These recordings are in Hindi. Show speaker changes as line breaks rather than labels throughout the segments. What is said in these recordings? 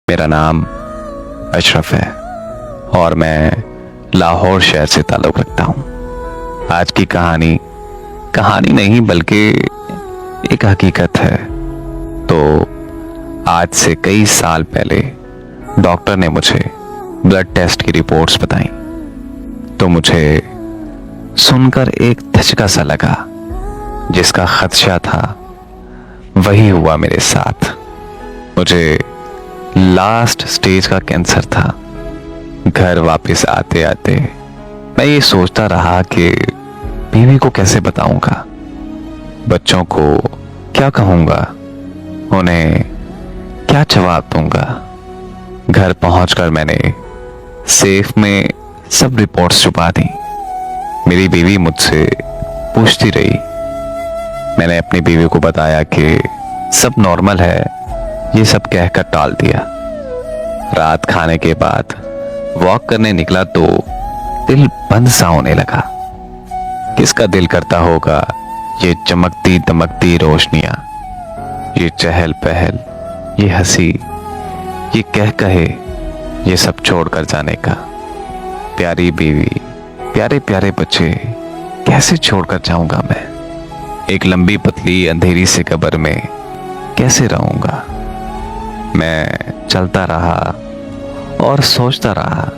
मेरा नाम अशरफ है और मैं लाहौर शहर से ताल्लुक़ रखता हूँ। आज की कहानी कहानी नहीं बल्कि एक हकीकत है। तो आज से कई साल पहले डॉक्टर ने मुझे ब्लड टेस्ट की रिपोर्ट्स बताई तो मुझे सुनकर एक धचका सा लगा। जिसका खदशा था वही हुआ मेरे साथ। मुझे लास्ट स्टेज का कैंसर था। घर वापस आते आते मैं ये सोचता रहा कि बीवी को कैसे बताऊंगा, बच्चों को क्या कहूंगा, उन्हें क्या जवाब दूंगा। घर पहुंचकर मैंने सेफ में सब रिपोर्ट्स छुपा दी। मेरी बीवी मुझसे पूछती रही। मैंने अपनी बीवी को बताया कि सब नॉर्मल है, ये सब कहकर टाल दिया। रात खाने के बाद वॉक करने निकला तो दिल बंद सा होने लगा। किसका दिल करता होगा ये चमकती दमकती रोशनियां, ये चहल पहल, ये हंसी, ये कह कहे, ये सब छोड़कर जाने का। प्यारी बीवी, प्यारे प्यारे बच्चे कैसे छोड़कर जाऊंगा मैं। एक लंबी पतली अंधेरी से कब्र में कैसे रहूंगा। मैं चलता रहा और सोचता रहा,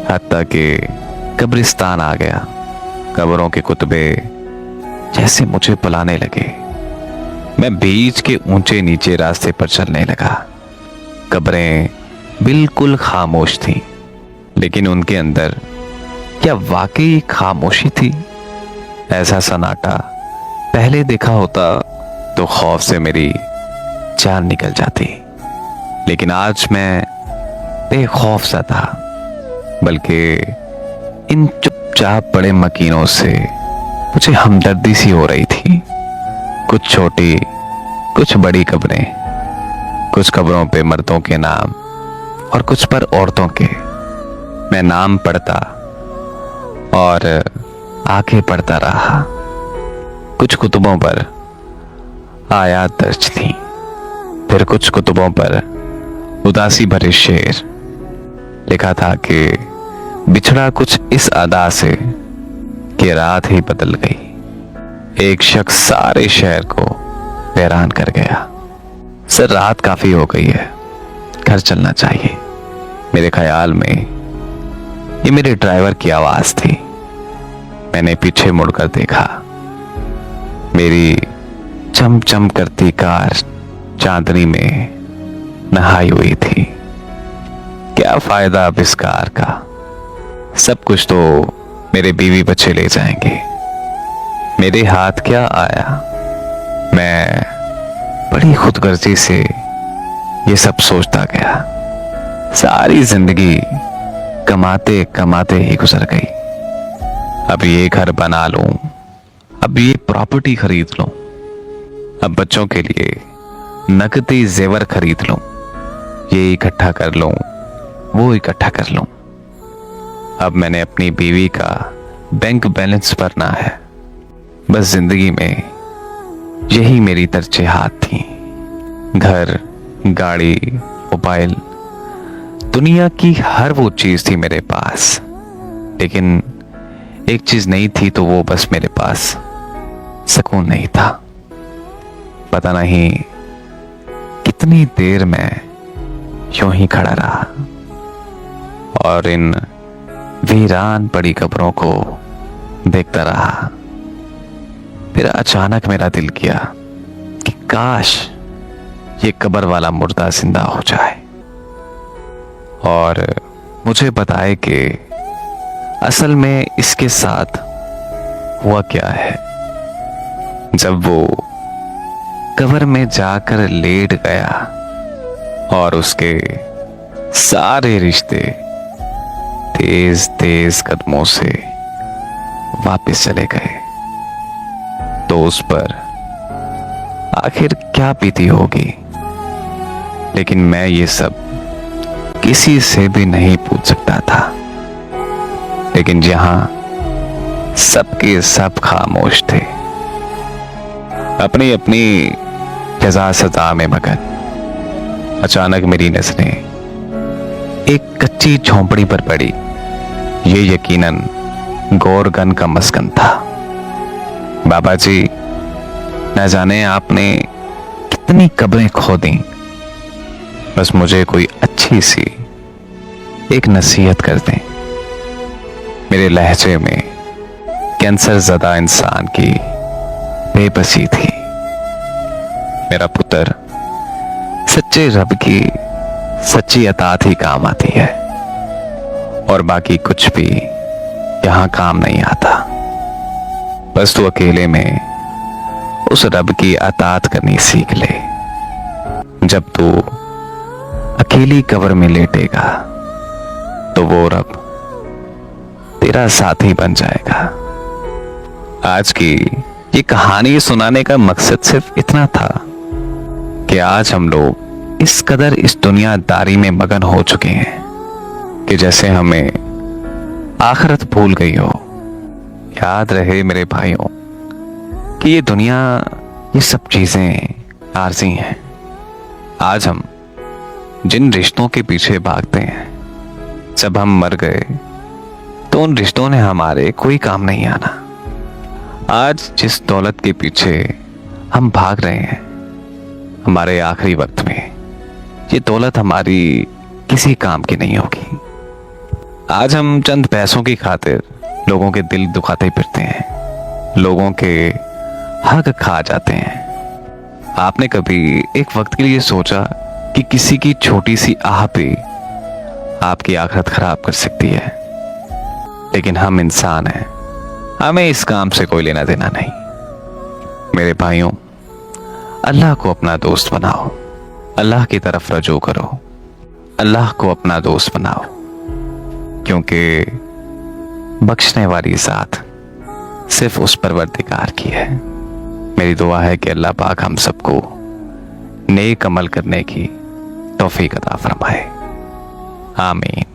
हत्ता कि कब्रिस्तान आ गया। कब्रों के कुतबे जैसे मुझे बुलाने लगे। मैं बीच के ऊंचे नीचे रास्ते पर चलने लगा। कब्रें बिल्कुल खामोश थीं, लेकिन उनके अंदर क्या वाकई खामोशी थी? ऐसा सन्नाटा पहले देखा होता तो खौफ से मेरी जान निकल जाती। लेकिन आज मैं बेखौफ सा था, बल्कि इन चुपचाप बड़े मकीनों से मुझे हमदर्दी सी हो रही थी। कुछ छोटी कुछ बड़ी कब्रें, कुछ कब्रों पे मर्दों के नाम और कुछ पर औरतों के। मैं नाम पढ़ता और आगे पढ़ता रहा। कुछ कुतुबों पर आयात दर्ज थी, फिर कुछ कुतुबों पर उदासी भरे शेर। लिखा था कि बिछड़ा कुछ इस अदा से कि रात ही बदल गई। एक शख्स सारे शहर को हैरान कर गया। सर, रात काफी हो गई है, घर चलना चाहिए। मेरे ख्याल में ये मेरे ड्राइवर की आवाज थी। मैंने पीछे मुड़कर देखा। मेरी चमचम करती कार चांदनी में नहाई हुई थी। क्या फायदा अब इस कार का, सब कुछ तो मेरे बीवी बच्चे ले जाएंगे। मेरे हाथ क्या आया। मैं बड़ी खुदगर्जी से ये सब सोचता गया। सारी जिंदगी कमाते कमाते ही गुजर गई। अब ये घर बना लूं, अब ये प्रॉपर्टी खरीद लूं, अब बच्चों के लिए नकदी जेवर खरीद लूं, ये इकट्ठा कर लूं, वो इकट्ठा कर लूं। अब मैंने अपनी बीवी का बैंक बैलेंस भरना है। बस जिंदगी में यही मेरी तरजीहात थी। घर, गाड़ी, मोबाइल, दुनिया की हर वो चीज थी मेरे पास, लेकिन एक चीज नहीं थी, तो वो बस मेरे पास सुकून नहीं था। पता नहीं कितनी देर मैं यूं ही खड़ा रहा और इन वीरान पड़ी कब्रों को देखता रहा। फिर अचानक मेरा दिल किया कि काश ये कब्र वाला मुर्दा जिंदा हो जाए और मुझे बताए कि असल में इसके साथ हुआ क्या है। जब वो कब्र में जाकर लेट गया और उसके सारे रिश्ते तेज तेज कदमों से वापस चले गए, तो उस पर आखिर क्या बीती होगी। लेकिन मैं ये सब किसी से भी नहीं पूछ सकता था। लेकिन जहां सबके सब खामोश थे, अपनी अपनी जजा सजा में मगन, अचानक मेरी नजरें एक कच्ची झोंपड़ी पर पड़ी, ये यकीनन गोरगन का मस्कन था। बाबा जी, न जाने आपने कितनी कब्रें खोदी, बस मुझे कोई अच्छी सी एक नसीहत कर दें। मेरे लहजे में कैंसर ज़दा इंसान की बेबसी थी। मेरा पुत्र सच्चे रब की सच्ची अतात ही काम आती है, और बाकी कुछ भी यहां काम नहीं आता। बस तू अकेले में उस रब की अतात करनी सीख ले। जब तू अकेली कब्र में लेटेगा तो वो रब तेरा साथी बन जाएगा। आज की ये कहानी सुनाने का मकसद सिर्फ इतना था कि आज हम लोग इस कदर इस दुनियादारी में मगन हो चुके हैं कि जैसे हमें आखिरत भूल गई हो। याद रहे मेरे भाइयों कि ये दुनिया, ये सब चीजें आरज़ी हैं। आज हम जिन रिश्तों के पीछे भागते हैं, जब हम मर गए तो उन रिश्तों ने हमारे कोई काम नहीं आना। आज जिस दौलत के पीछे हम भाग रहे हैं हमारे आखिरी वक्त में, ये दौलत हमारी किसी काम की नहीं होगी। आज हम चंद पैसों की खातिर लोगों के दिल दुखाते फिरते हैं, लोगों के हक खा जाते हैं। आपने कभी एक वक्त के लिए सोचा कि किसी की छोटी सी आह भी आपकी आखिरत खराब कर सकती है? लेकिन हम इंसान हैं, हमें इस काम से कोई लेना देना नहीं। मेरे भाइयों, अल्लाह को अपना दोस्त बनाओ, अल्लाह की तरफ रजू करो, अल्लाह को अपना दोस्त बनाओ, क्योंकि बख्शने वाली ज़ात सिर्फ उस परवरदिगार की है। मेरी दुआ है कि अल्लाह पाक हम सबको नेक अमल करने की तौफीक अता फरमाए। आमीन।